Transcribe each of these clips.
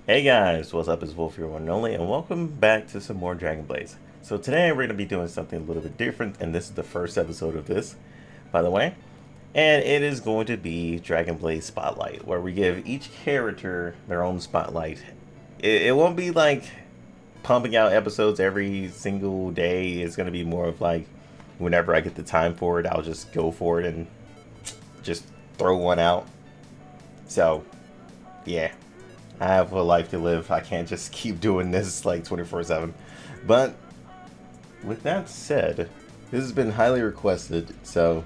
Hey guys, what's up? It's Wolf here, one and only, and welcome back to some more Dragon Blaze. So today we're going to be doing something a little bit different, and this is the first episode of this, by the way. And it is going to be Dragon Blaze Spotlight, where we give each character their own spotlight. It won't be like pumping out episodes every single day. It's going to be more of like whenever I get the time for it, I'll just go for it and just throw one out. So, yeah. I have a life to live. I can't just keep doing this like 24/7. But with that said, this has been highly requested, so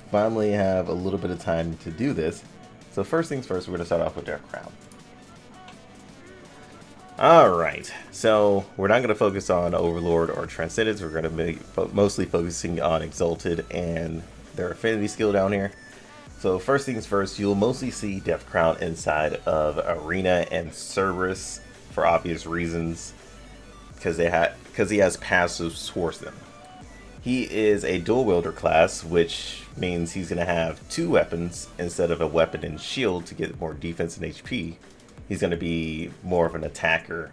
finally have a little bit of time to do this. So first things first, we're going to start off with Deathcrown. Alright, so we're not going to focus on Overlord or Transcendence. We're going to be mostly focusing on Exalted and their affinity skill down here. So first things first, you'll mostly see Deathcrown inside of Arena and Cerberus for obvious reasons, because he has passives towards them. He is a dual wielder class, which means he's going to have two weapons instead of a weapon and shield to get more defense and HP. He's going to be more of an attacker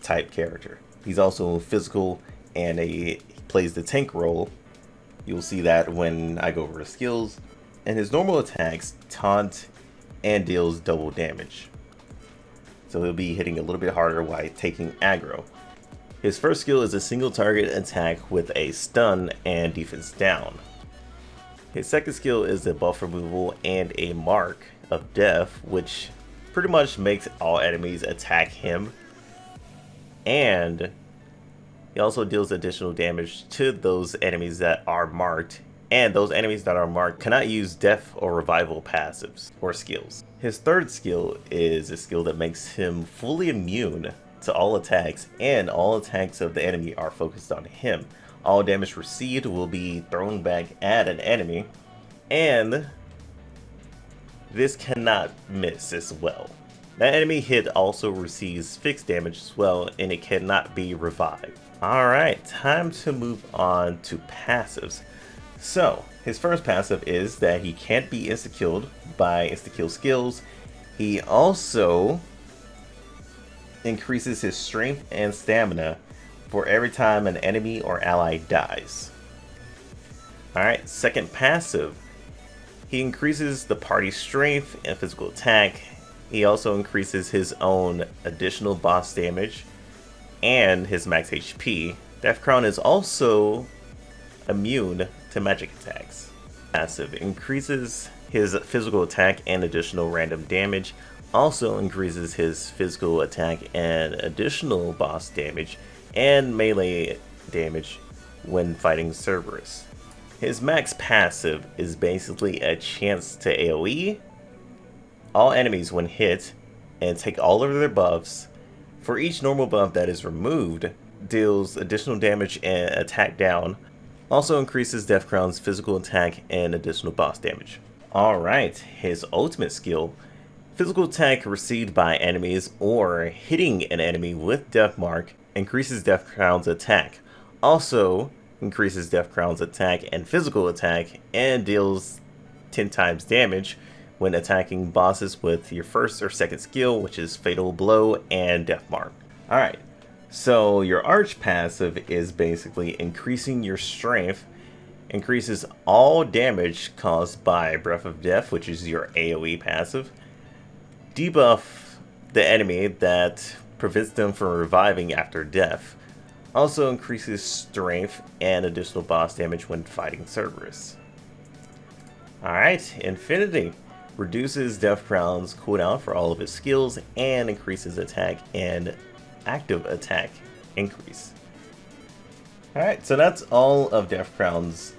type character. He's also physical and he plays the tank role. You'll see that when I go over his skills. And his normal attacks taunt and deals double damage. So he'll be hitting a little bit harder while taking aggro. His first skill is a single target attack with a stun and defense down. His second skill is a buff removal and a mark of death, which pretty much makes all enemies attack him. And he also deals additional damage to those enemies that are marked. And those enemies that are marked cannot use death or revival passives or skills. His third skill is a skill that makes him fully immune to all attacks, and all attacks of the enemy are focused on him. All damage received will be thrown back at an enemy, and this cannot miss as well. That enemy hit also receives fixed damage as well, and it cannot be revived. Alright, time to move on to passives. So, his first passive is that he can't be insta-killed by insta-kill skills. He also increases his strength and stamina for every time an enemy or ally dies. Alright, second passive. He increases the party's strength and physical attack. He also increases his own additional boss damage and his max HP. Deathcrown is also immune to magic attacks. Passive increases his physical attack and additional random damage, also increases his physical attack and additional boss damage and melee damage when fighting Cerberus. His max passive is basically a chance to AoE all enemies when hit and take all of their buffs. For each normal buff that is removed, deals additional damage and attack down. Also increases Deathcrown's physical attack and additional boss damage. Alright, his ultimate skill. Physical attack received by enemies or hitting an enemy with Death Mark increases Deathcrown's attack. Also increases Deathcrown's attack and physical attack and deals 10 times damage when attacking bosses with your first or second skill, which is Fatal Blow and Death Mark. Alright. So your arch passive is basically increasing your strength, increases all damage caused by Breath of Death, which is your AoE passive, debuff the enemy that prevents them from reviving after death, also increases strength and additional boss damage when fighting Cerberus. Alright, Infinity reduces Deathcrown's cooldown for all of his skills and increases attack and active attack increase. Alright, so that's all of Deathcrown's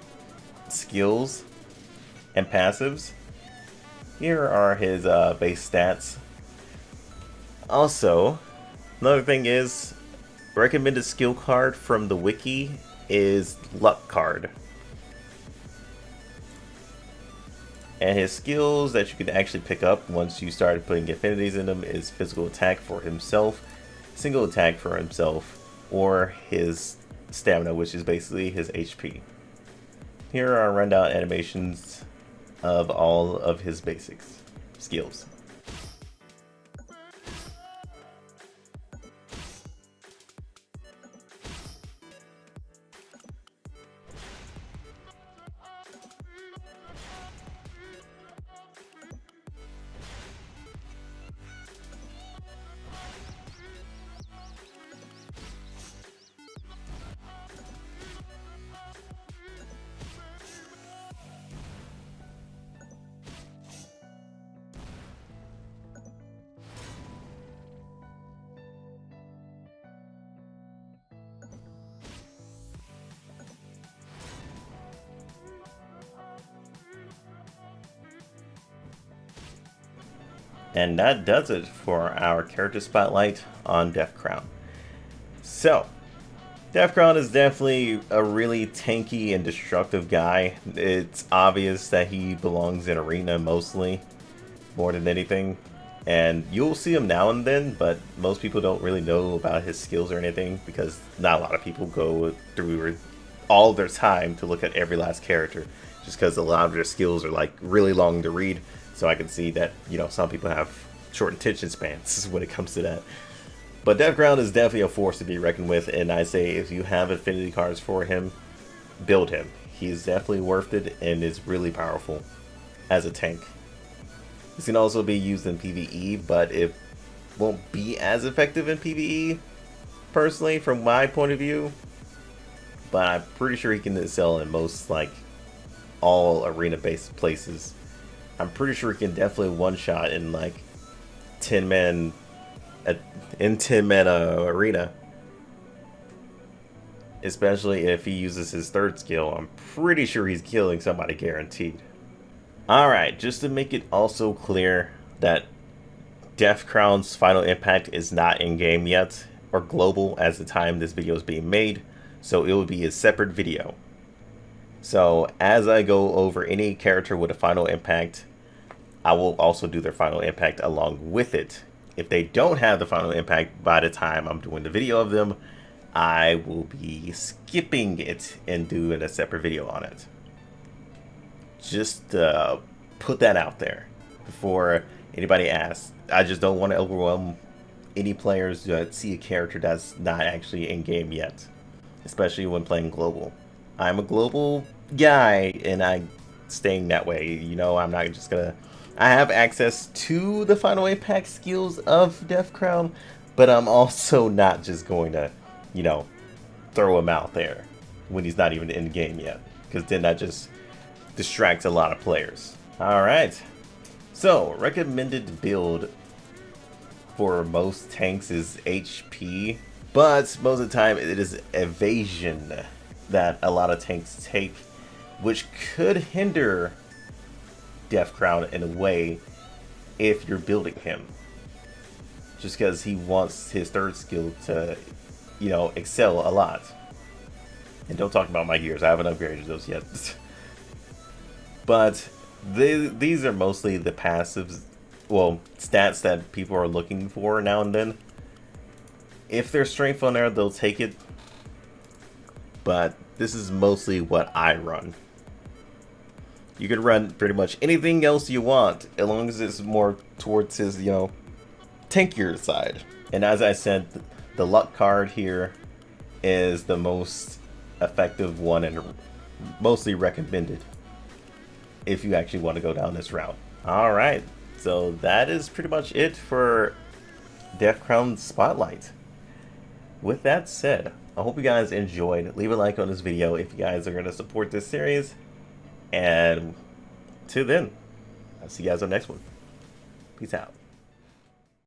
skills and passives. Here are his base stats. Also, another thing is, recommended skill card from the wiki is Luck Card. And his skills that you can actually pick up once you started putting affinities in them is physical attack for himself, single attack for himself, or his stamina, which is basically his HP. Here are rundown animations of all of his basics skills. And that does it for our character spotlight on Deathcrown. So, Deathcrown is definitely a really tanky and destructive guy. It's obvious that he belongs in arena mostly, more than anything. And you'll see him now and then, but most people don't really know about his skills or anything because not a lot of people go through all their time to look at every last character, just because a lot of their skills are like really long to read. So I can see that, you know, some people have short attention spans when it comes to that. But Deathcrown is definitely a force to be reckoned with, and I say if you have affinity cards for him, build him. He's definitely worth it and is really powerful as a tank. This can also be used in PvE, but it won't be as effective in PvE, personally, from my point of view. But I'm pretty sure he can excel in most, like, all arena-based places. I'm pretty sure he can definitely one-shot in, like, 10-man arena. Especially if he uses his third skill. I'm pretty sure he's killing somebody guaranteed. Alright, just to make it also clear that Deathcrown's final impact is not in-game yet, or global as the time this video is being made, so it will be a separate video. So as I go over any character with a final impact, I will also do their final impact along with it. If they don't have the final impact by the time I'm doing the video of them, I will be skipping it and doing a separate video on it. Just put that out there before anybody asks. I just don't want to overwhelm any players that see a character that's not actually in game yet, especially when playing global. I'm a global guy and I'm staying that way. You know, I'm not just gonna. I have access to the final impact skills of Deathcrown, but I'm also not just going to, you know, throw him out there when he's not even in the game yet, because then that just distracts a lot of players. Alright, so recommended build for most tanks is HP, but most of the time it is evasion that a lot of tanks take, which could hinder Deathcrown in a way if you're building him, just because he wants his third skill to, you know, excel a lot. And don't talk about my gears, I haven't upgraded those yet. But these are mostly the passives, well, stats that people are looking for now and then. If there's strength on there, they'll take it. But this is mostly what I run. You can run pretty much anything else you want, as long as it's more towards his, you know, tankier side. And as I said, the luck card here is the most effective one and mostly recommended if you actually want to go down this route. Alright, so that is pretty much it for Deathcrown Spotlight. With that said, I hope you guys enjoyed. Leave a like on this video if you guys are going to support this series. And till then, I'll see you guys on the next one. Peace out.